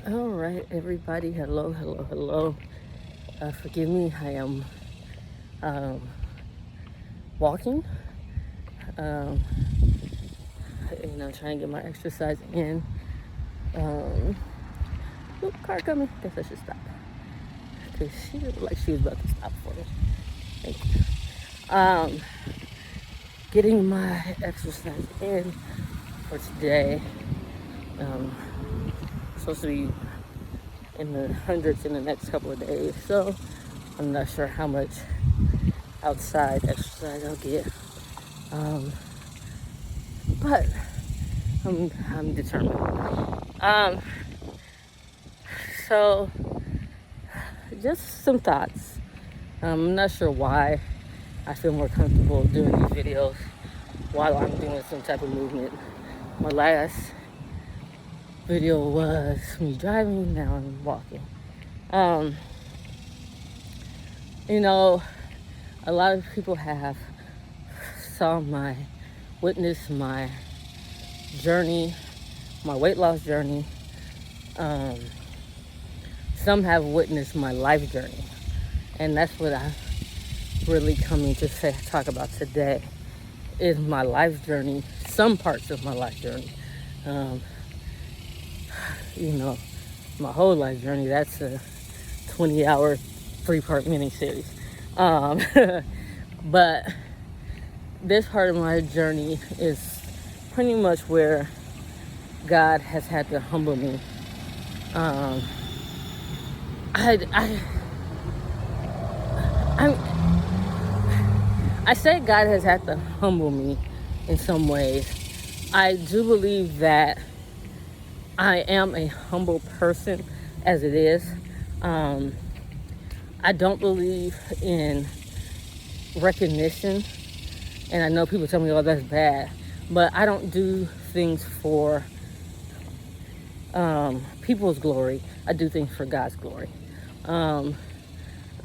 All right, everybody. Hello, hello, hello. Forgive me. I am um, walking. Um, trying to get my exercise in. Um, Car coming. Guess I should stop because she looked like she was about to stop for me. Thank you. Getting my exercise in for today. Um, Supposed to be in the hundreds in the next couple of days, so I'm not sure how much outside exercise I'll get. Um, but I'm determined. Um, so just some thoughts. I'm not sure why I feel more comfortable doing these videos while I'm doing some type of movement. My last video was me driving, now I'm walking. Um, you know, a lot of people have witnessed my journey, my weight loss journey. Um, some have witnessed my life journey, and that's what I'm really coming to talk about today. Is my life journey, some parts of my life journey. Um, you know, my whole life journey, that's a 20-hour, 3-part mini-series. But this part of my journey is pretty much where God has had to humble me. Um, I, I say God has had to humble me in some ways. I do believe that I am a humble person as it is. I don't believe in recognition, and I know people tell me, oh, that's bad, but I don't do things for people's glory. I do things for God's glory. I'm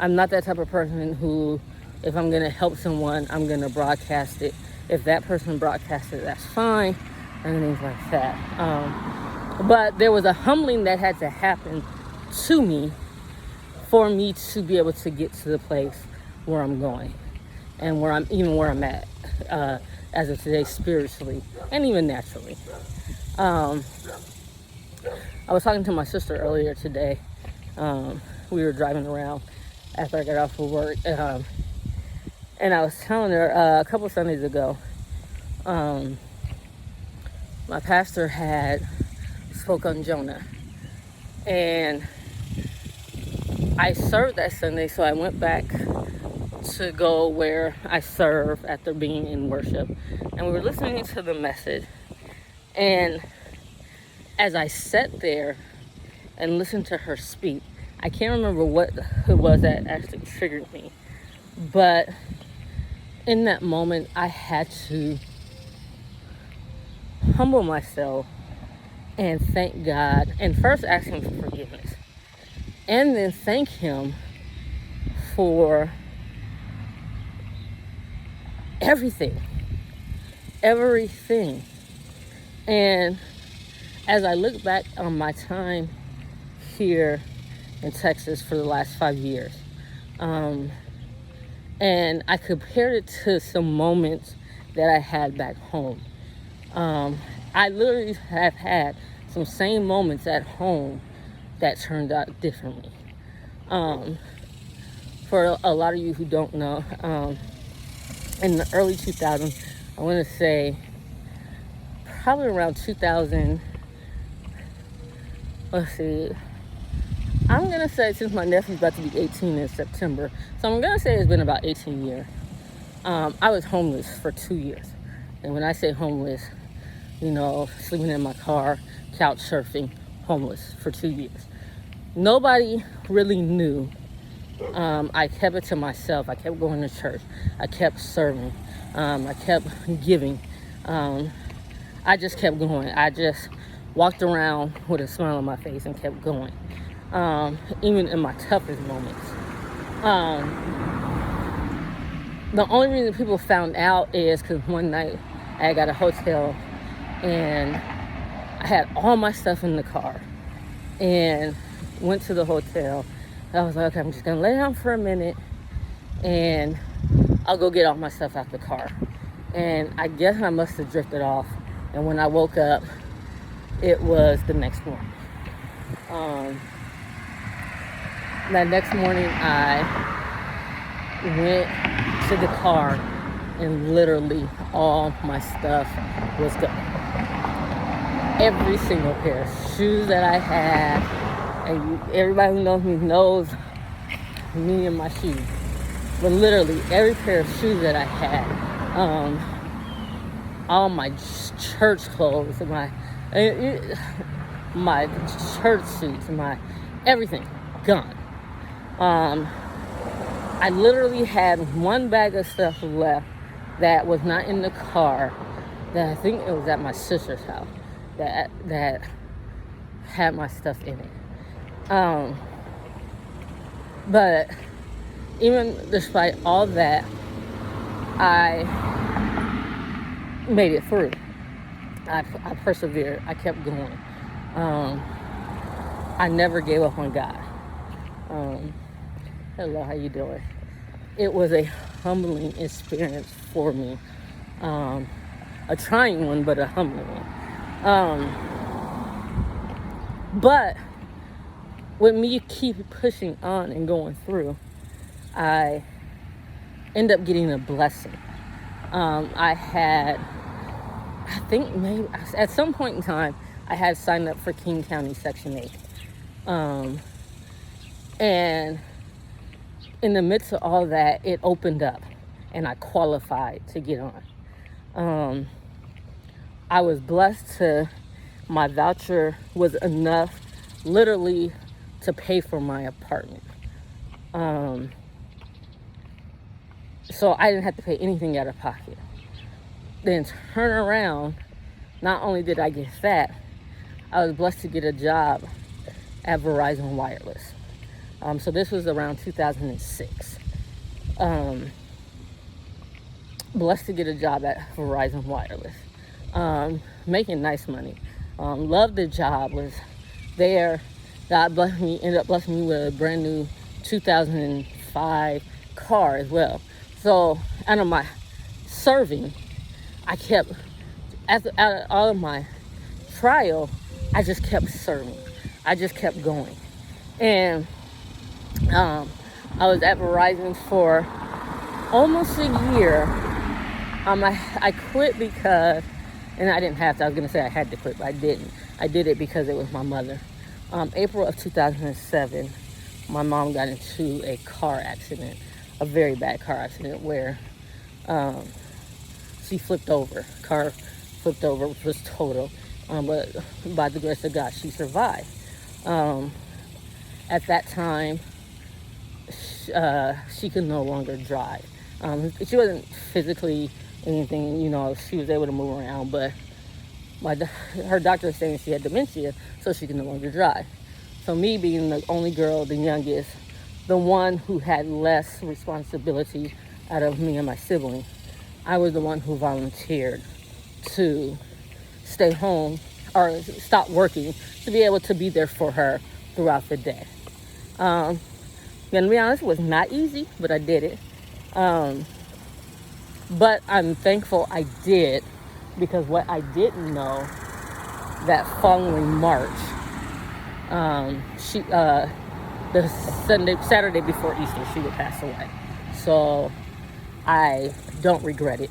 not that type of person who, if I'm going to help someone, I'm going to broadcast it. If that person broadcasts it, that's fine, and things like that. But there was a humbling that had to happen to me for me to be able to get to the place where I'm going and where I'm at as of today, spiritually and even naturally. I was talking to my sister earlier today. We were driving around after I got off of work, and I was telling her a couple of Sundays ago, my pastor had spoke on Jonah, and I served that Sunday, so I went back to go where I serve after being in worship, and we were listening to the message. And as I sat there and listened to her speak, I can't remember what it was that actually triggered me, but in that moment I had to humble myself and thank God, and first ask him for forgiveness, and then thank him for everything. And as I look back on my time here in Texas for the last 5 years, and I compared it to some moments that I had back home. I literally have had some same moments at home that turned out differently. For a lot of you who don't know, in the early 2000s, I want to say probably around 2000, let's see, I'm going to say, since my nephew's about to be 18 in September, so I'm going to say it's been about 18 years. I was homeless for 2 years. And when I say homeless, sleeping in my car, couch surfing, homeless for 2 years. Nobody really knew. I kept it to myself. I kept going to church. I kept serving. I kept giving. I just kept going. I just walked around with a smile on my face and kept going. Even in my toughest moments. The only reason people found out is because one night I got a hotel and I had all my stuff in the car. and went to the hotel. I was like, okay, I'm just gonna lay down for a minute and I'll go get all my stuff out the car. And I guess I must have drifted off. And when I woke up, it was the next morning. That next morning, I went to the car and literally all my stuff was gone. Every single pair of shoes that I had, and everybody who knows me knows me and my shoes. But literally every pair of shoes that I had, all my church clothes, my church suits, my everything gone. I literally had one bag of stuff left that was not in the car, that I think it was at my sister's house, that had my stuff in it. But even despite all that, I made it through. I persevered. I kept going. I never gave up on God. Hello, how you doing? It was a humbling experience for me. A trying one, but a humbling one. But with me keep pushing on and going through, I end up getting a blessing. I think maybe at some point in time, I had signed up for King County Section 8. And in the midst of all that, it opened up and I qualified to get on. I was blessed my voucher was enough literally to pay for my apartment. So I didn't have to pay anything out of pocket. Then turn around, not only did I get that, I was blessed to get a job at Verizon Wireless. So this was around 2006. Blessed to get a job at Verizon Wireless. Making nice money. Loved the job, was there. God blessed me, ended up blessing me with a brand new 2005 car as well. So out of my serving, I kept, out of all of my trial, I just kept serving. I just kept going. And I was at Verizon for almost a year. I quit because, and I didn't have to, I was going to say I had to quit, but I didn't. I did it because it was my mother. April of 2007, my mom got into a car accident, a very bad car accident where she flipped over. Car flipped over, was total. But by the grace of God, she survived. At that time, she could no longer drive. She wasn't physically anything, she was able to move around, but her doctor was saying she had dementia, so she could no longer drive. So me being the only girl, the youngest, the one who had less responsibility out of me and my sibling, I was the one who volunteered to stay home or stop working to be able to be there for her throughout the day. Gonna be honest, it was not easy, but I did it. But I'm thankful I did, because what I didn't know, that following March, the Saturday before Easter, she would pass away. So I don't regret it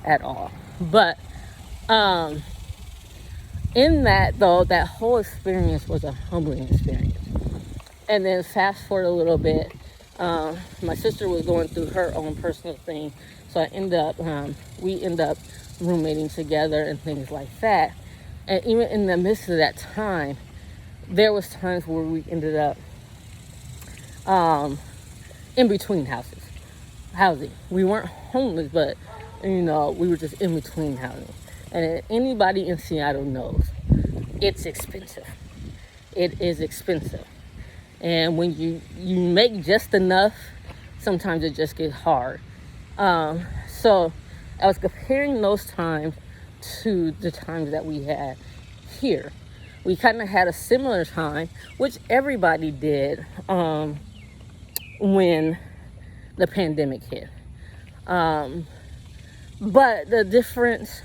at all. But in that, though, that whole experience was a humbling experience. And then fast forward a little bit, my sister was going through her own personal thing. So we end up roommating together and things like that. And even in the midst of that time, there was times where we ended up in between housing. We weren't homeless, but we were just in between housing. And anybody in Seattle knows it's expensive. It is expensive. And when you make just enough, sometimes it just gets hard. So I was comparing those times to the times that we had here. we kind of had a similar time, which everybody did when the pandemic hit. But the difference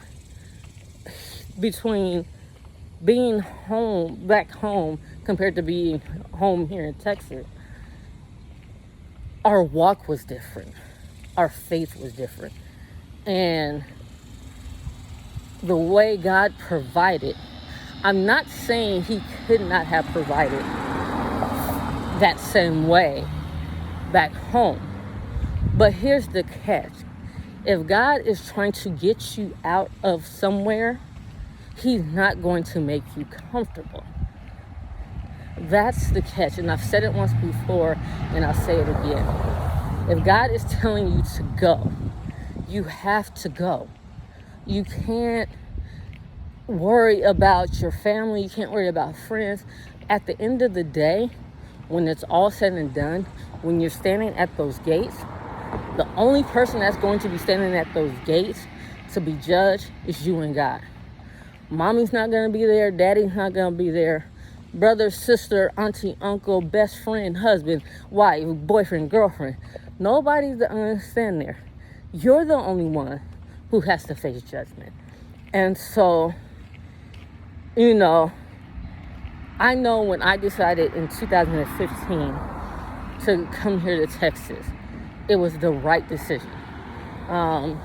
between being back home, compared to being home here in Texas, our walk was different. Our faith was different. And the way God provided, I'm not saying he could not have provided that same way back home. But here's the catch. If God is trying to get you out of somewhere, he's not going to make you comfortable. That's the catch. And I've said it once before, and I'll say it again. If God is telling you to go, you have to go. You can't worry about your family. You can't worry about friends. At the end of the day, when it's all said and done, when you're standing at those gates, the only person that's going to be standing at those gates to be judged is you and God. Mommy's not going to be there. Daddy's not going to be there. Brother, sister, auntie, uncle, best friend, husband, wife, boyfriend, girlfriend. Nobody's going to stand there. You're the only one who has to face judgment. And so, I know when I decided in 2015 to come here to Texas, it was the right decision. And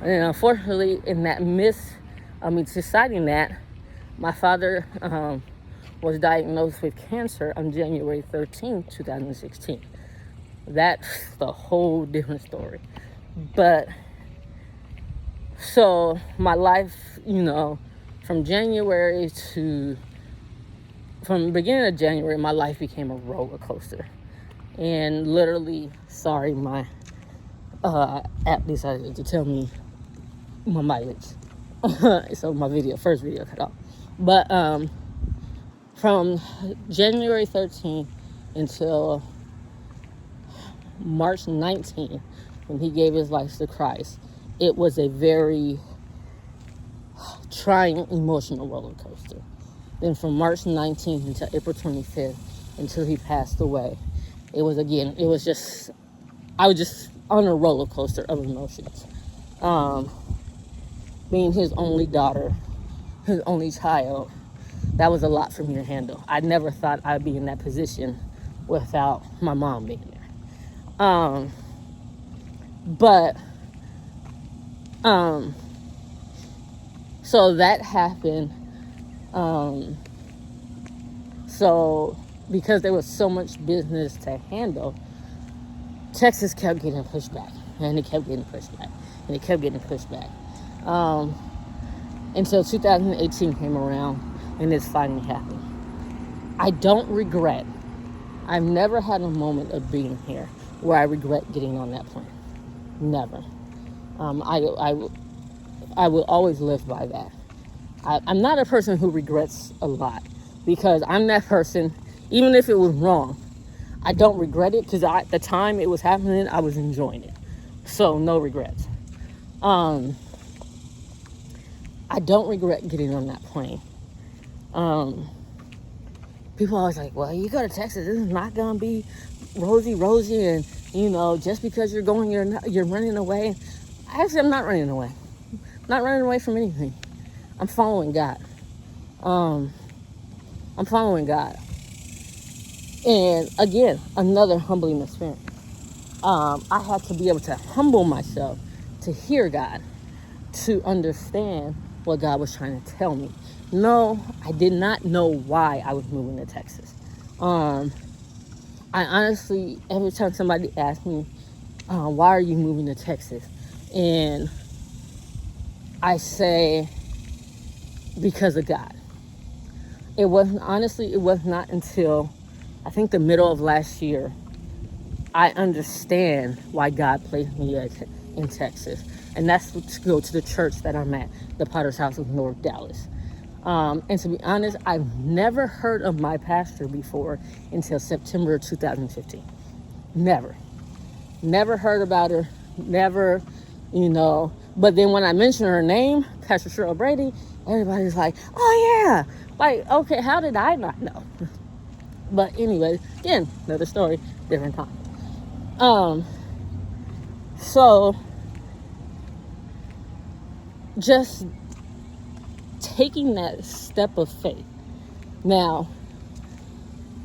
unfortunately, in that deciding that, my father was diagnosed with cancer on January 13th, 2016. That's the whole different story. But, so my life, from the beginning of January, my life became a roller coaster. And literally, sorry, my app decided to tell me my mileage. So my first video cut off. But from January 13th until March 19th, when he gave his life to Christ, it was a very trying emotional roller coaster. Then from March 19th until April 25th, until he passed away, I was just on a roller coaster of emotions. Being his only daughter, his only child, that was a lot for me to handle. I never thought I'd be in that position without my mom being there. So that happened. So because there was so much business to handle, Texas kept getting pushed back, and it kept getting pushed back, and it kept getting pushed back. Until 2018 came around, and this finally happened. I don't regret. I've never had a moment of being here where I regret getting on that plane. Never. I will always live by that. I'm not a person who regrets a lot, because I'm that person. Even if it was wrong, I don't regret it, because at the time it was happening, I was enjoying it. So no regrets. I don't regret getting on that plane. People always like, well, you go to Texas, this is not gonna be rosy, and just because you're going, you're running away. Actually, I'm not running away. I'm not running away from anything. I'm following God. I'm following God. And again, another humbling experience. I had to be able to humble myself to hear God, to understand what God was trying to tell me. No, I did not know why I was moving to Texas. I honestly, every time somebody asks me, why are you moving to Texas? And I say, because of God. It was not until I think the middle of last year, I understand why God placed me in Texas. And that's to go to the church that I'm at, the Potter's House of North Dallas. And to be honest, I've never heard of my pastor before until September 2015. Never heard about her. Never, But then when I mention her name, Pastor Cheryl Brady, everybody's like, oh yeah, Like, okay, how did I not know? But anyway, again, another story, different time. So just taking that step of faith. Now,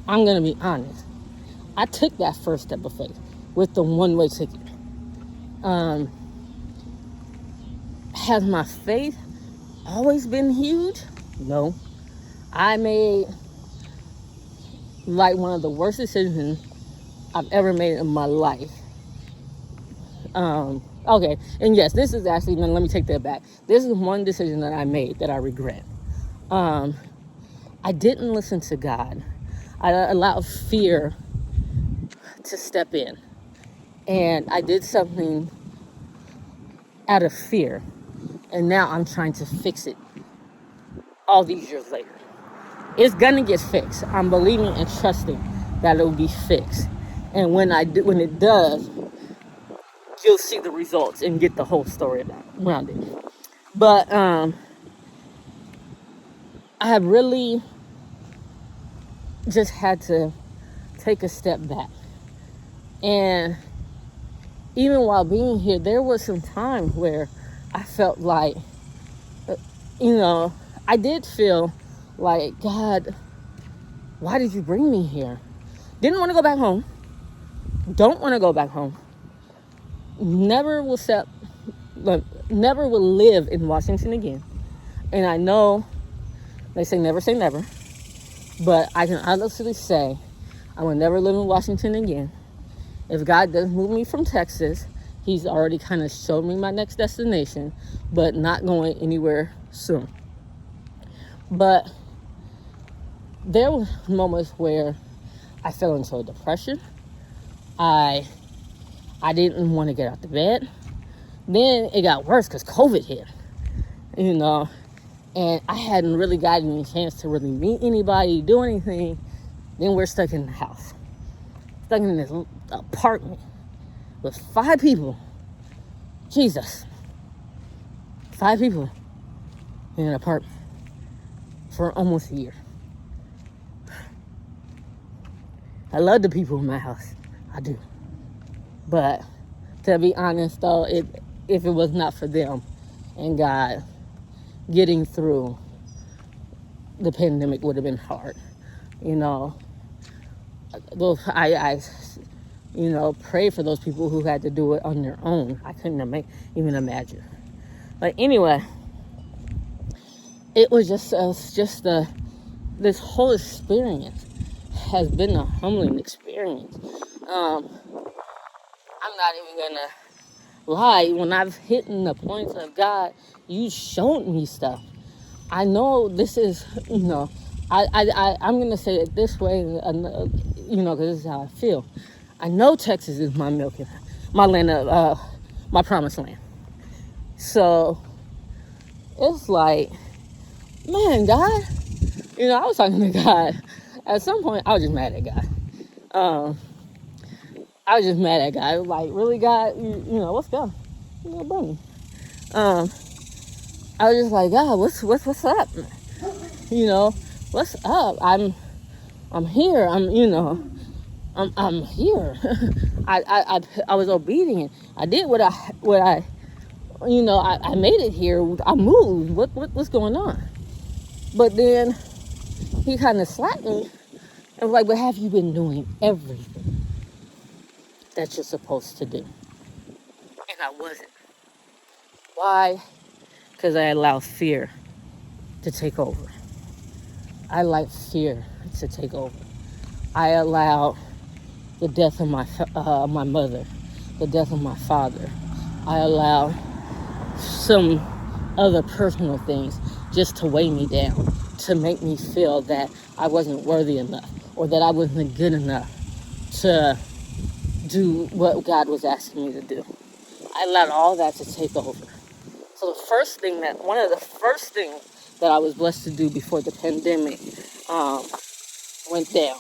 I'm going to be honest. I took that first step of faith with the one-way ticket. Has my faith always been huge? No. I made like one of the worst decisions I've ever made in my life. Okay, and yes, this is actually, let me take that back. This is one decision that I made that I regret. I didn't listen to God. I allowed fear to step in. And I did something out of fear. And now I'm trying to fix it all these years later. It's gonna get fixed. I'm believing and trusting that it will be fixed. And when it does, you'll see the results and get the whole story around it. But I have really just had to take a step back. And even while being here, there was some time where I felt like, I did feel like, God, why did you bring me here? Didn't want to go back home. Don't want to go back home. Never will live in Washington again. And I know they say never, but I can honestly say I will never live in Washington again. If God does move me from Texas, he's already kind of showed me my next destination, but not going anywhere soon. But there were moments where I fell into a depression. I didn't want to get out of bed. Then it got worse because COVID hit, and I hadn't really gotten any chance to really meet anybody, do anything. Then we're stuck in the house, stuck in this apartment with 5 people. Jesus. 5 people in an apartment for almost a year. I love the people in my house. I do. But to be honest, though, if it was not for them and God, getting through the pandemic would have been hard. I pray for those people who had to do it on their own. I couldn't even imagine. But anyway, it was this whole experience has been a humbling experience. I'm not even gonna lie. When I've hit the points of God, you showed me stuff. I know this is, I'm gonna say it this way, because this is how I feel. I know Texas is my land of, my promised land. So it's like, man, God, I was talking to God. At some point, I was just mad at God. I was just mad at God. I was like, really, God, what's going on? Bro. I was just like, God, what's up? What's up? I'm here. I'm here. I was obedient. I did what I made it here. I moved. What's going on? But then he kind of slapped me and was like, but have you been doing everything that you're supposed to do? And I wasn't. Why? Because I allowed fear to take over. I allowed fear to take over. I allowed the death of my mother, the death of my father. I allowed some other personal things just to weigh me down, to make me feel that I wasn't worthy enough or that I wasn't good enough to do what God was asking me to do. I allowed all that to take over. So one of the first things that I was blessed to do before the pandemic went down,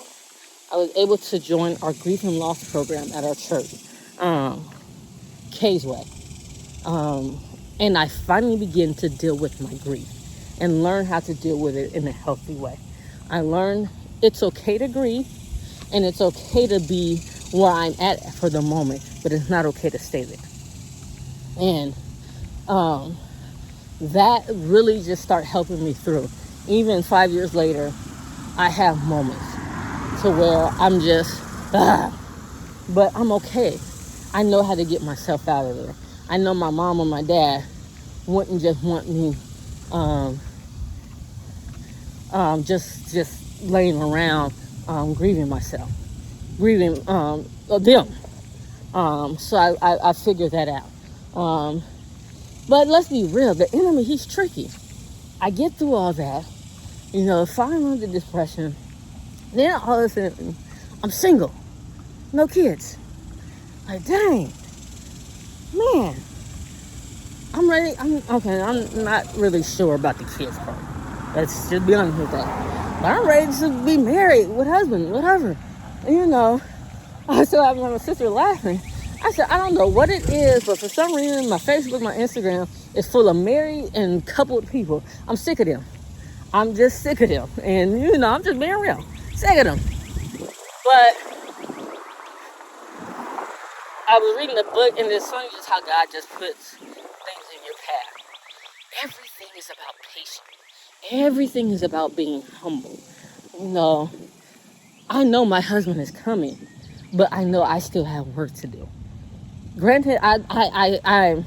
I was able to join our grief and loss program at our church, Kaysway. And I finally began to deal with my grief. and learn how to deal with it in a healthy way. I learned it's okay to grieve and it's okay to be where I'm at for the moment, but it's not okay to stay there. And that really just started helping me through. Even 5 years later, I have moments to where I'm just, but I'm okay. I know how to get myself out of there. I know my mom or my dad wouldn't just want me just laying around grieving myself, grieving them. So I figured that out. But let's be real, the enemy, he's tricky. I get through all that, falling under depression. Then all of a sudden, I'm single, no kids. Like, dang, man, I'm ready. I'm not really sure about the kids part. Let's just be honest with that. But I'm ready to be married with husband, whatever. So I have my sister laughing. I said, I don't know what it is, but for some reason, my Facebook, my Instagram is full of married and coupled people. I'm sick of them. I'm just sick of them. And, I'm just being real. Sick of them. But I was reading the book, and it's funny just how God just puts things in your path. Everything is about patience. Everything is about being humble. I know my husband is coming, but I know I still have work to do. Granted, I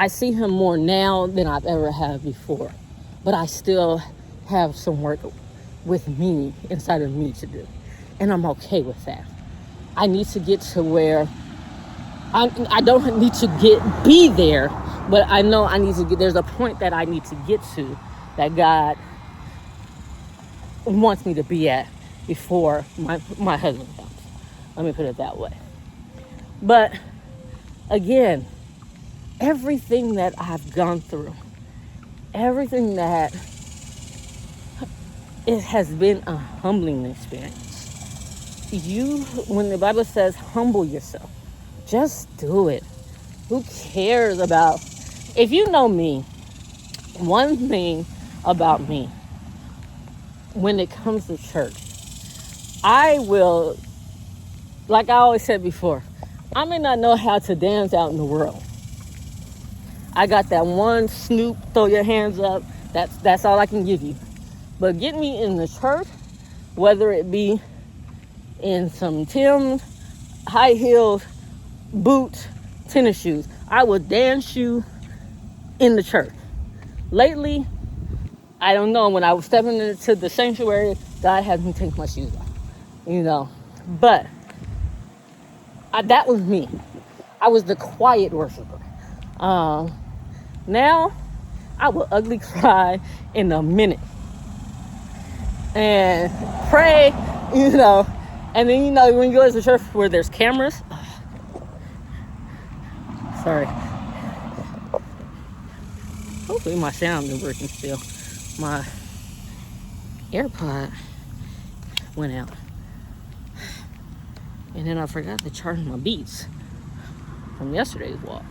see him more now than I've ever had before, but I still have some work with me, inside of me, to do, and I'm okay with that. I need to get to where I don't need to be there, but I know I need to get. There's a point that I need to get to that God wants me to be at before my husband comes. Let me put it that way. But again, everything that I've gone through, everything that it has been a humbling experience. When the Bible says humble yourself, just do it. Who cares about, if you know me, one thing about me, when it comes to church, I will, like I always said before, I may not know how to dance out in the world. I got that one Snoop, throw your hands up. That's all I can give you. But get me in the church, whether it be in some Tim's, high heels, boots, tennis shoes. I will dance you in the church. Lately, I don't know, when I was stepping into the sanctuary, God had me take my shoes off, But that was me. I was the quiet worshiper. Now, I will ugly cry in a minute. And pray, And then, when you go to church where there's cameras. Sorry. Hopefully my sound is working still. My AirPod went out. And then I forgot to charge my Beats from yesterday's walk.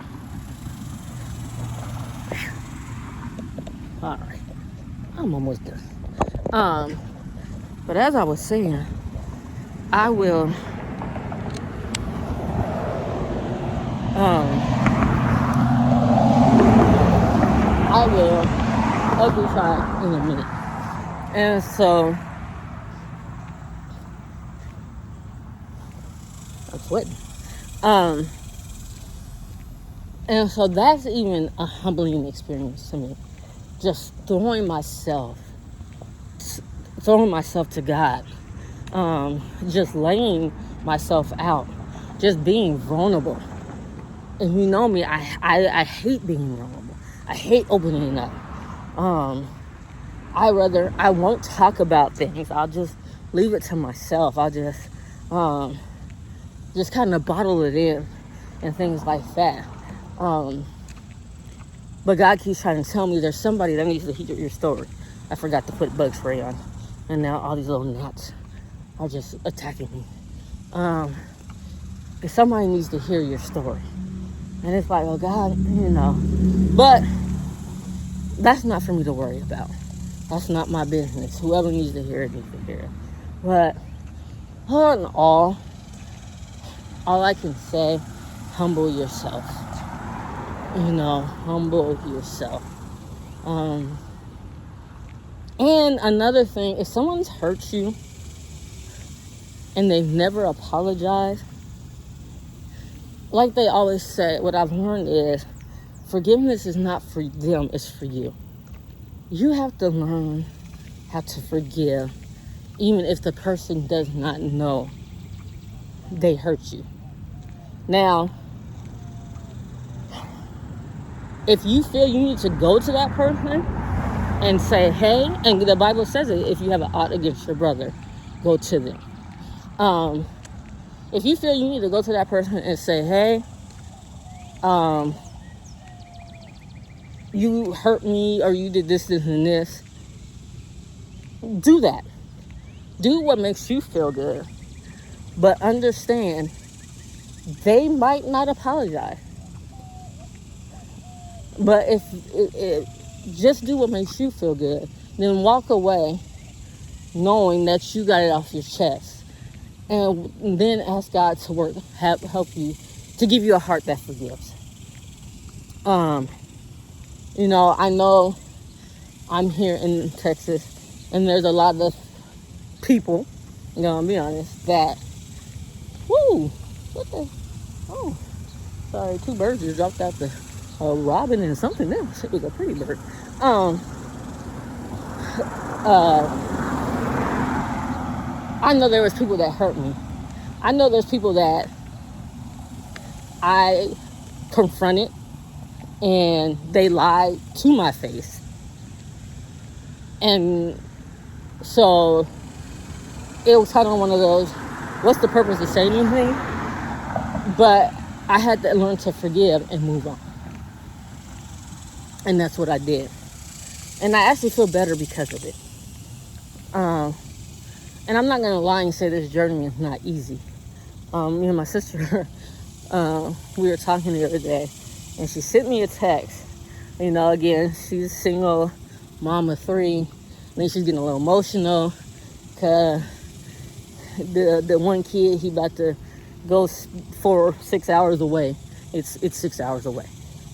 Alright. I'm almost done. But as I was saying, I will ugly cry in a minute. And so I'm sweating. And so that's even a humbling experience to me. Just throwing myself to God. Just laying myself out. Just being vulnerable. And you know me, I hate being vulnerable. I hate opening up. I won't talk about things. I'll just leave it to myself. I'll just kind of bottle it in and things like that. But God keeps trying to tell me there's somebody that needs to hear your story. I forgot to put bug spray on. And now all these little gnats are just attacking me. Because somebody needs to hear your story. And it's like, oh God, But That's not for me to worry about. That's not my business. Whoever needs to hear it needs to hear it. But all in all I can say, humble yourself. Humble yourself. And another thing, if someone's hurt you and they've never apologized, like they always say, what I've learned is forgiveness is not for them, it's for you. You have to learn how to forgive, even if the person does not know they hurt you. Now, if you feel you need to go to that person and say, hey, and the Bible says it, if you have an ought against your brother, go to them. If you feel you need to go to that person and say, hey, you hurt me or you did this, and this, do that. Do what makes you feel good. But understand, they might not apologize. But if just do what makes you feel good, then walk away knowing that you got it off your chest. And then ask God to help you, to give you a heart that forgives. I know I'm here in Texas, and there's a lot of people, I'll be honest, that, sorry, 2 birds just dropped out the robin and something else. It was a pretty bird. I know there was people that hurt me. I know there's people that I confronted and they lied to my face. And so it was kind of one of those, what's the purpose of saying anything? But I had to learn to forgive and move on. And that's what I did. And I actually feel better because of it. And I'm not going to lie and say this journey is not easy. Me and my sister, we were talking the other day, and she sent me a text. Again, she's single, mom of 3. I think she's getting a little emotional because the one kid, he about to go for 6 hours away. It's 6 hours away.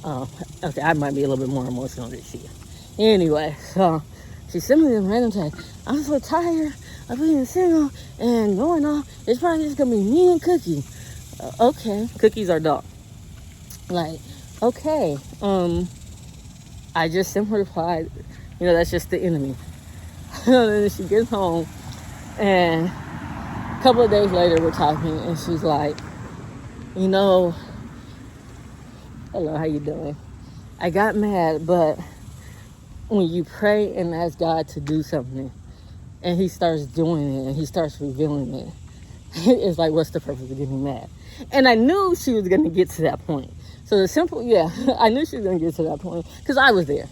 Okay, I might be a little bit more emotional than she is. Anyway, so she sent me this random text. I'm so tired of being single and going off. It's probably just gonna be me and Cookie. Okay, Cookies are dog. Like, okay. I just simply replied, that's just the enemy. Then she gets home, and a couple of days later we're talking, and she's like, hello, how you doing? I got mad, but when you pray and ask God to do something, and he starts doing it, and he starts revealing it, it's like, what's the purpose of getting mad? And I knew she was going to get to that point. So I knew she was going to get to that point, because I was there.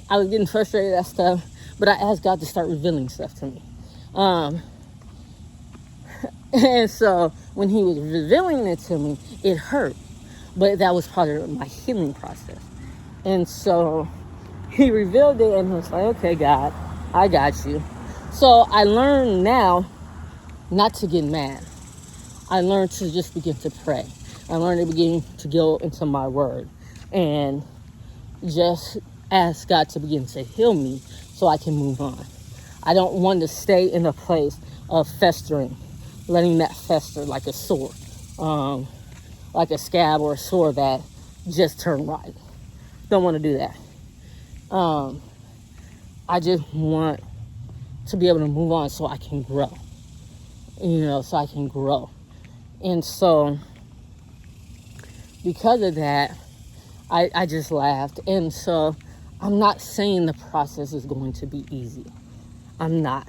I was getting frustrated at stuff, but I asked God to start revealing stuff to me. And so when he was revealing it to me, it hurt. But that was part of my healing process. And so he revealed it, and I was like, okay, God, I got you. So I learned now not to get mad. I learned to just begin to pray. I learned to begin to go into my word and just ask God to begin to heal me so I can move on. I don't want to stay in a place of festering, letting that fester like a sore, like a scab or a sore that just turned right. Don't want to do that. I just want to be able to move on so I can grow. And so because of that, I just laughed. And so I'm not saying the process is going to be easy. I'm not.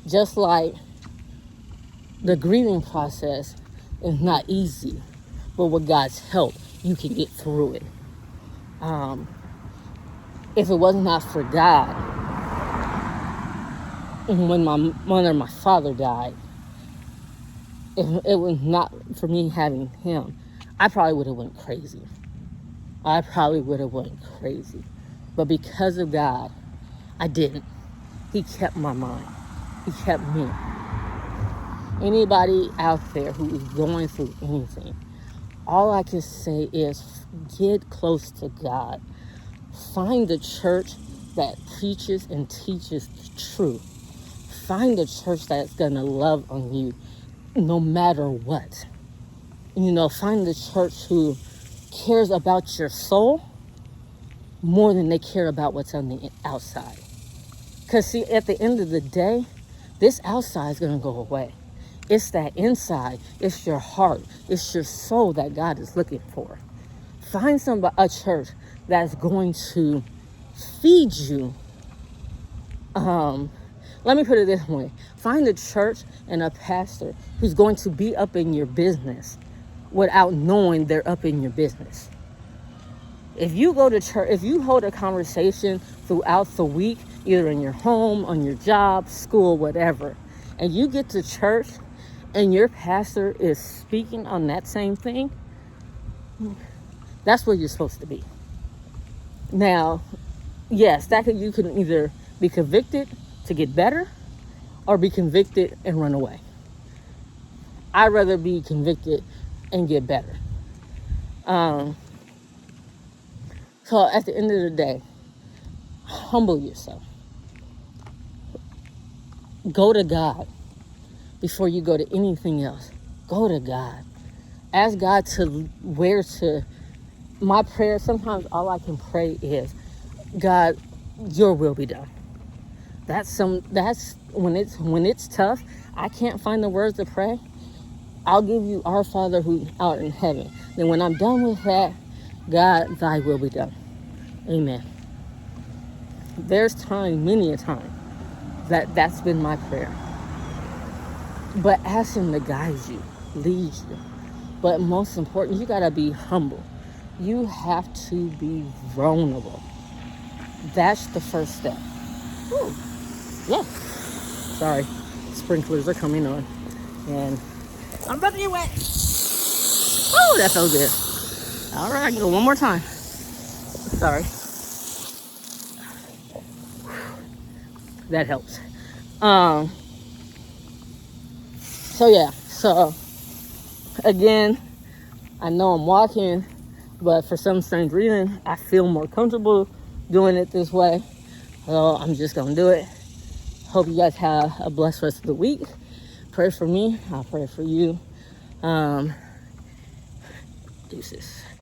Just like the grieving process is not easy, but with God's help, you can get through it. If it was not for God, when my mother and my father died, if it was not for me having him, I probably would have went crazy. But because of God, I didn't. He kept my mind. He kept me. Anybody out there who is going through anything, all I can say is get close to God. Find a church that preaches and teaches the truth. Find a church that's going to love on you no matter what. Find a church who cares about your soul more than they care about what's on the outside. Because, see, at the end of the day, this outside is going to go away. It's that inside. It's your heart. It's your soul that God is looking for. Find a church that's going to feed you. Let me put it this way. Find a church and a pastor who's going to be up in your business without knowing they're up in your business. If you go to church, if you hold a conversation throughout the week, either in your home, on your job, school, whatever, and you get to church and your pastor is speaking on that same thing, that's where you're supposed to be. Now, yes, you can either be convicted to get better or be convicted and run away. I'd rather be convicted and get better. So at the end of the day, humble yourself. Go to God before you go to anything else. Go to God. Ask God my prayer, sometimes all I can pray is, God, your will be done. That's when it's tough, I can't find the words to pray. I'll give you our Father who art in heaven. Then when I'm done with that, God, thy will be done. Amen. There's many a time, that's been my prayer. But ask him to guide you, lead you. But most important, you gotta be humble. You have to be vulnerable. That's the first step. Ooh. Yeah. Sorry. Sprinklers are coming on. And I'm about to get wet. Oh, that felt good. All right, go one more time. Sorry. That helps. So again, I know I'm walking, but for some strange reason, I feel more comfortable doing it this way. So I'm just gonna do it. Hope you guys have a blessed rest of the week. Pray for me. I'll pray for you. Deuces.